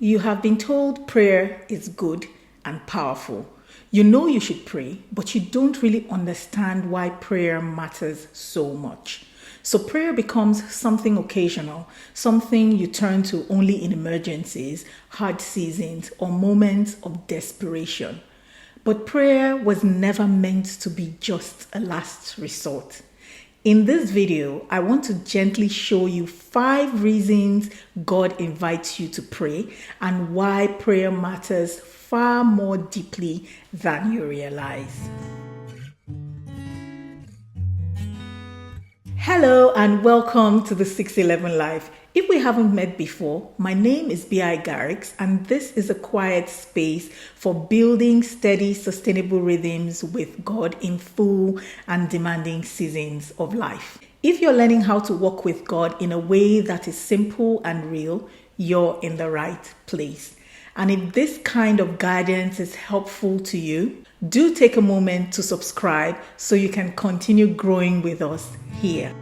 You have been told prayer is good and powerful. You know you should pray, but you don't really understand why prayer matters so much. So prayer becomes something occasional, something you turn to only in emergencies, hard seasons, or moments of desperation. But prayer was never meant to be just a last resort. In this video, I want to gently show you 5 reasons God invites you to pray and why prayer matters far more deeply than you realize. Hello and welcome to the 611 Life. If we haven't met before, my name is B.I. Garrix and this is a quiet space for building steady, sustainable rhythms with God in full and demanding seasons of life. If you're learning how to walk with God in a way that is simple and real, you're in the right place. And if this kind of guidance is helpful to you, do take a moment to subscribe so you can continue growing with us here.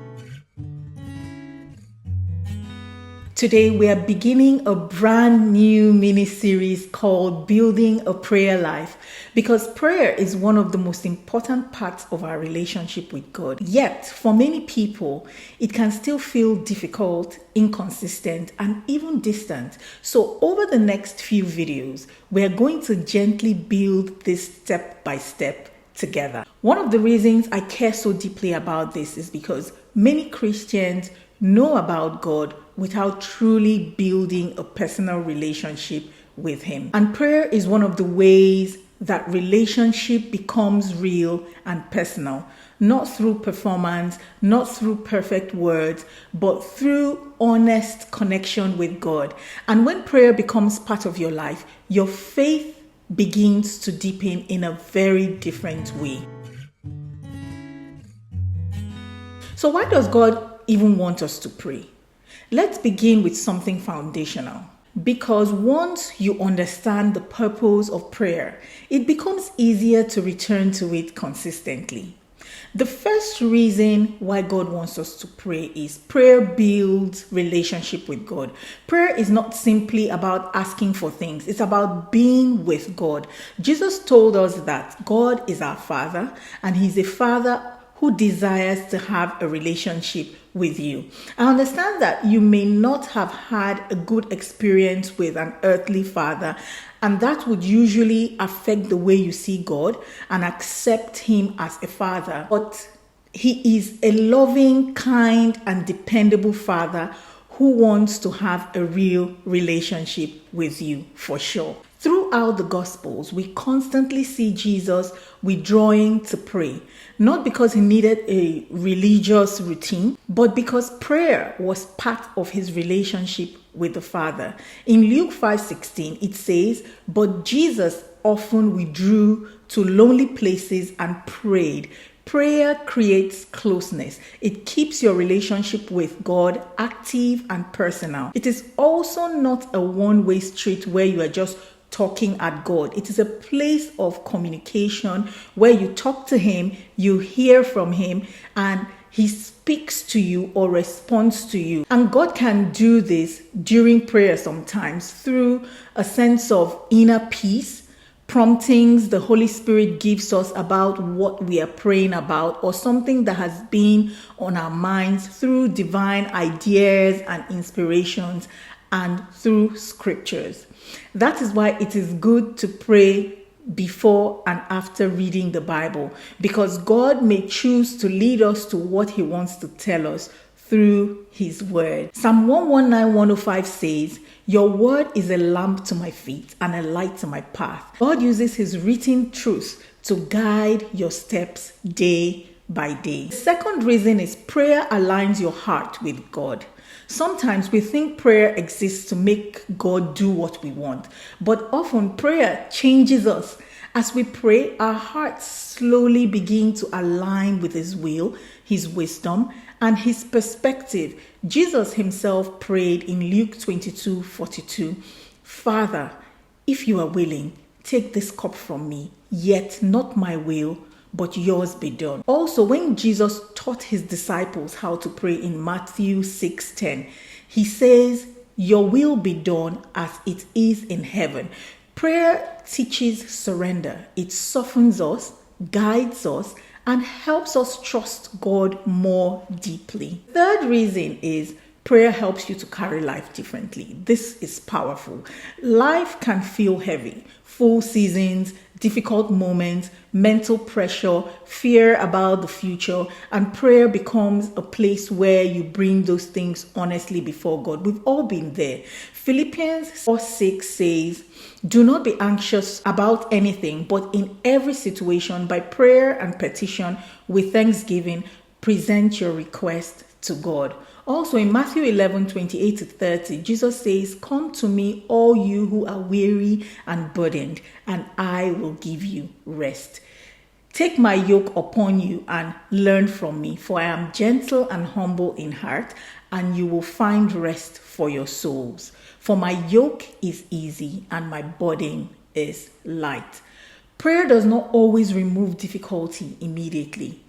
Today, we are beginning a brand new mini-series called Building a Prayer Life because prayer is one of the most important parts of our relationship with God. Yet, for many people, it can still feel difficult, inconsistent, and even distant. So, over the next few videos, we are going to gently build this step by step together. One of the reasons I care so deeply about this is because many Christians know about God without truly building a personal relationship with Him. And prayer is one of the ways that relationship becomes real and personal, not through performance, not through perfect words, but through honest connection with God. And when prayer becomes part of your life, your faith begins to deepen in a very different way. So why does God even want us to pray? Let's begin with something foundational. Because once you understand the purpose of prayer, it becomes easier to return to it consistently. The first reason why God wants us to pray is prayer builds relationship with God. Prayer is not simply about asking for things. It's about being with God. Jesus told us that God is our Father and He's a Father who desires to have a relationship with you. I understand that you may not have had a good experience with an earthly father, and that would usually affect the way you see God and accept Him as a father. But He is a loving, kind, and dependable Father who wants to have a real relationship with you for sure. Throughout the Gospels, we constantly see Jesus withdrawing to pray, not because He needed a religious routine, but because prayer was part of His relationship with the Father. In Luke 5:16, it says, "But Jesus often withdrew to lonely places and prayed." Prayer creates closeness. It keeps your relationship with God active and personal. It is also not a one-way street where you are just talking at God. It is a place of communication where you talk to Him, you hear from Him, and He speaks to you or responds to you. And God can do this during prayer sometimes through a sense of inner peace, promptings the Holy Spirit gives us about what we are praying about, or something that has been on our minds through divine ideas and inspirations and through scriptures. That is why it is good to pray before and after reading the Bible, because God may choose to lead us to what He wants to tell us through His word. Psalm 119:105 says, "Your word is a lamp to my feet and a light to my path." God uses His written truth to guide your steps day by day. The second reason is prayer aligns your heart with God. Sometimes we think prayer exists to make God do what we want, but often prayer changes us. As we pray, our hearts slowly begin to align with His will, His wisdom, and His perspective. Jesus Himself prayed in Luke 22:42, "Father, if you are willing, take this cup from me, yet not my will, but yours be done." Also, when Jesus taught His disciples how to pray in Matthew 6:10, He says, your will be done as it is in heaven. Prayer teaches surrender. It softens us, guides us, and helps us trust God more deeply. Third reason is prayer helps you to carry life differently. This is powerful. Life can feel heavy. Full seasons, difficult moments, mental pressure, fear about the future, and prayer becomes a place where you bring those things honestly before God. We've all been there. Philippians 4:6 says, "Do not be anxious about anything, but in every situation, by prayer and petition, with thanksgiving, present your request to God." Also in Matthew 11:28-30, Jesus says, "Come to me, all you who are weary and burdened, and I will give you rest. Take my yoke upon you and learn from me, for I am gentle and humble in heart, and you will find rest for your souls. For my yoke is easy and my burden is light." Prayer does not always remove difficulty immediately,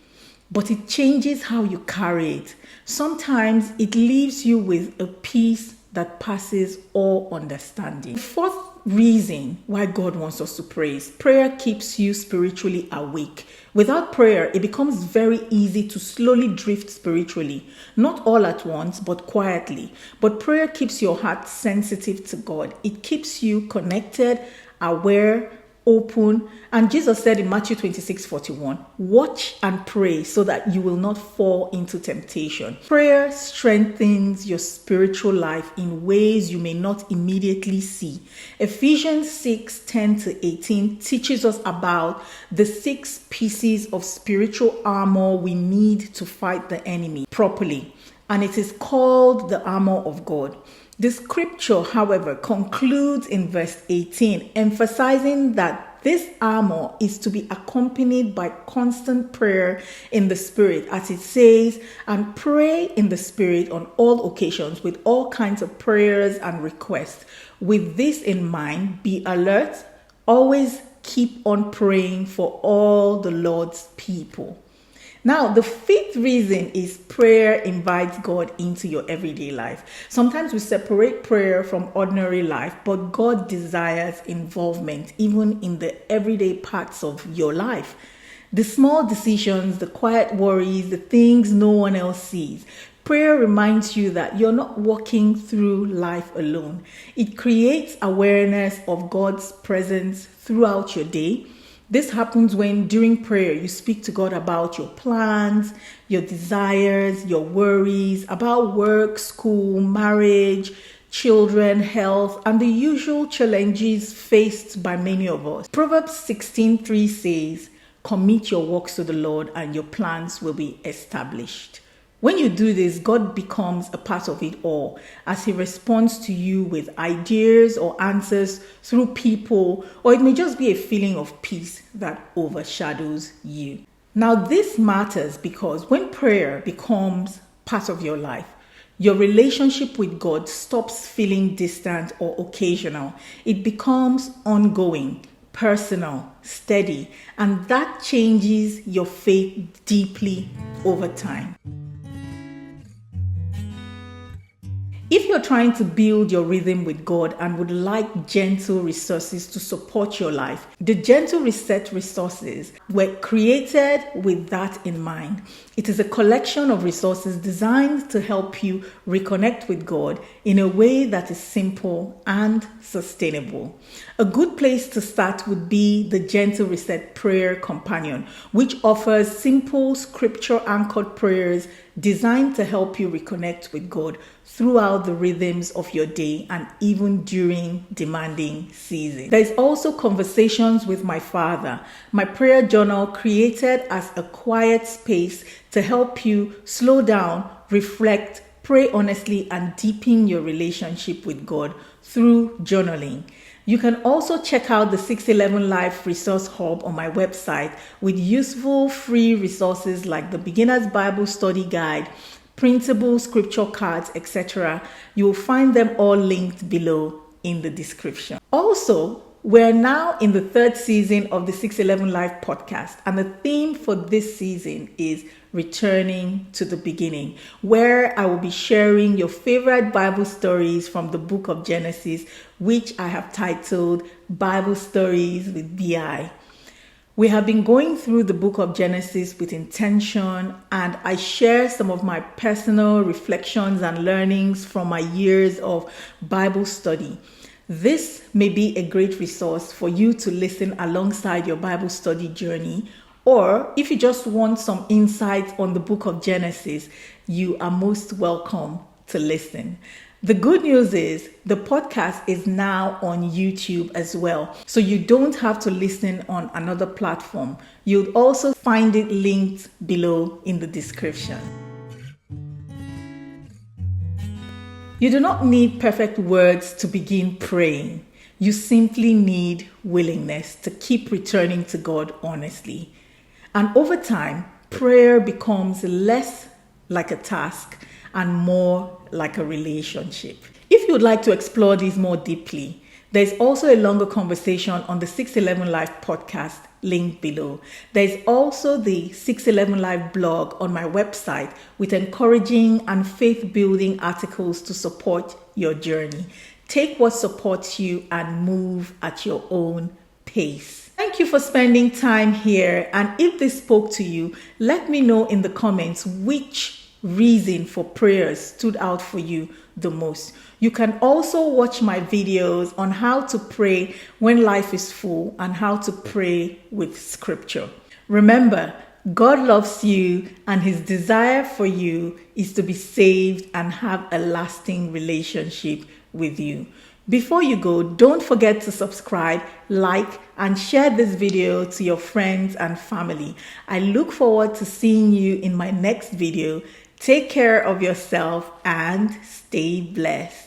but it changes how you carry it. Sometimes it leaves you with a peace that passes all understanding. The fourth reason why God wants us to pray is prayer keeps you spiritually awake. Without prayer, it becomes very easy to slowly drift spiritually, not all at once, but quietly. But prayer keeps your heart sensitive to God. It keeps you connected, aware, open. And Jesus said in Matthew 26:41, "Watch and pray so that you will not fall into temptation." Prayer strengthens your spiritual life in ways you may not immediately see. Ephesians 6:10-18 teaches us about the 6 pieces of spiritual armor we need to fight the enemy properly. And it is called the armor of God. The scripture, however, concludes in verse 18, emphasizing that this armor is to be accompanied by constant prayer in the Spirit, as it says, "And pray in the Spirit on all occasions with all kinds of prayers and requests. With this in mind, be alert, always keep on praying for all the Lord's people." Now, the fifth reason is prayer invites God into your everyday life. Sometimes we separate prayer from ordinary life, but God desires involvement even in the everyday parts of your life. The small decisions, the quiet worries, the things no one else sees. Prayer reminds you that you're not walking through life alone. It creates awareness of God's presence throughout your day. This happens when during prayer you speak to God about your plans, your desires, your worries, about work, school, marriage, children, health, and the usual challenges faced by many of us. Proverbs 16:3 says, "Commit your works to the Lord and your plans will be established." When you do this, God becomes a part of it all as He responds to you with ideas or answers through people, or it may just be a feeling of peace that overshadows you. Now, this matters because when prayer becomes part of your life, your relationship with God stops feeling distant or occasional. It becomes ongoing, personal, steady, and that changes your faith deeply over time. If you're trying to build your rhythm with God and would like gentle resources to support your life, the Gentle Reset resources were created with that in mind. It is a collection of resources designed to help you reconnect with God in a way that is simple and sustainable. A good place to start would be the Gentle Reset Prayer Companion, which offers simple scripture-anchored prayers designed to help you reconnect with God throughout the rhythms of your day and even during demanding seasons. There is also Conversations with My Father, my prayer journal created as a quiet space to help you slow down, reflect, pray honestly, and deepen your relationship with God through journaling. You can also check out the 611 Life Resource Hub on my website with useful free resources like the Beginner's Bible Study Guide, printable scripture cards, etc. You will find them all linked below in the description. Also, we're now in the 3rd season of the 611 Life podcast, and the theme for this season is Returning to the Beginning, where I will be sharing your favorite Bible stories from the book of Genesis, which I have titled Bible Stories with BI. We have been going through the book of Genesis with intention, and I share some of my personal reflections and learnings from my years of Bible study. This may be a great resource for you to listen alongside your Bible study journey, or if you just want some insights on the book of Genesis, you are most welcome to listen. The good news is the podcast is now on YouTube as well, so you don't have to listen on another platform. You'll also find it linked below in the description. You do not need perfect words to begin praying. You simply need willingness to keep returning to God honestly. And over time, prayer becomes less like a task and more like a relationship. If you would like to explore these more deeply, there's also a longer conversation on the 611 Live podcast linked below. There's also the 611 Live blog on my website with encouraging and faith-building articles to support your journey. Take what supports you and move at your own pace. Thank you for spending time here. And if this spoke to you, let me know in the comments which reason for prayers stood out for you the most. You can also watch my videos on how to pray when life is full and how to pray with scripture. Remember, God loves you, and his desire for you is to be saved and have a lasting relationship with you. Before you go, don't forget to subscribe, like, and share this video to your friends and family. I look forward to seeing you in my next video. Take care of yourself and stay blessed.